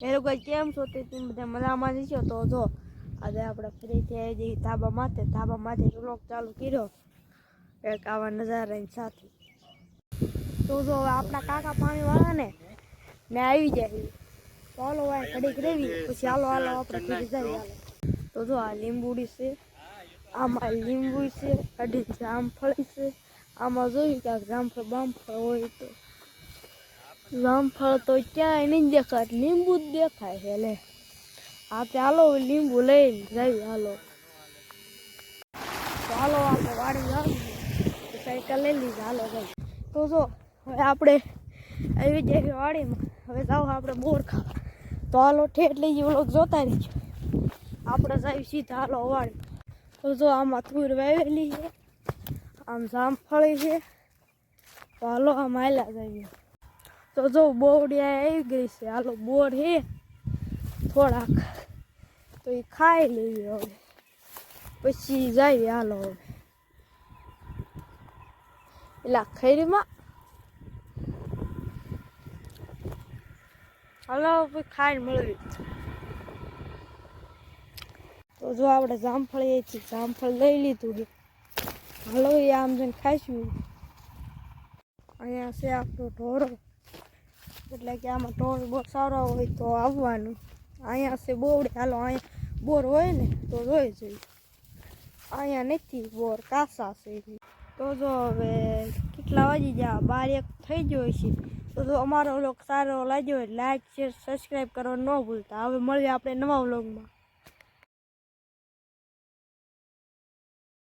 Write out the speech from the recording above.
એ લોકો કેમ છો તે બધા મજામાં જ છો? તો જો આજે આપણે ફરીથી આવી જઈએ ધાબા માથે વ્લોગ ચાલુ કર્યો એક આવા નજારાની સાથે. તો જો આપણા કાકા પાણીવાળા ને આવી જાય તો હાલો ઘડીક રેવી પછી હાલો આપણે ઘરે જઈએ. હાલો તો જો આ લીંબુડી છે, આમાં લીંબુ છે, અઢી જામફળ છે, આમાં જોયું કે જામફળ બામફળ હોય તો જામફળ તો ક્યાંય નહીં દેખાય, લીંબુ જ દેખાય છે. લે આપણે હાલો લીંબુ લઈને જઈએ. હાલો તો હાલો આપણે વાડી આવી સાયકલ લઈ લીધી. હાલો ભાઈ તો જો હવે આપણે આવી જઈએ વાડીમાં. હવે જાવ આપણે બોર ખાવા. તો હાલો ઠેઠ લઈ જઈએ લોકો જોતા રહીજો. આપણે જઈએ સીધા હાલો વાડી. તો જો આમાં તુર વાવેલી છે, આમ જામફળી છે. તો હાલો આમ હાલ્યા જઈએ. તો જો બોવડિયા આવી ગઈ છે. હાલો બોર છે થોડાક તો એ ખાઈ લઈએ હવે પછી જઈએ. હાલો હવે એલા ખૈરીમાં હાલો પછી ખાઈને મળવી. તો જો આપણે જામફળ લઈ લીધું છે. હાલો એ આમ જઈને ખાઈશું. અહીંયા છે આપણો ઢોરો, એટલે કે આમાં ઢોર બહુ સારો હોય તો આવવાનું. અહીંયા છે બોવડે. હાલો અહીંયા બોર હોય ને તો જોઈ જોઈએ. અહીંયા નથી બોર, કાસા છે. તો જો હવે કેટલા વાગી ગયા? 12-1 થઈ ગયો છે. તો જો અમારો વ્લોગ સારો લાગ્યો હોય લાઈક શેર સબસ્ક્રાઈબ કરવાનું ન ભૂલતા. હવે મળીએ આપણે નવા વ્લોગમાં.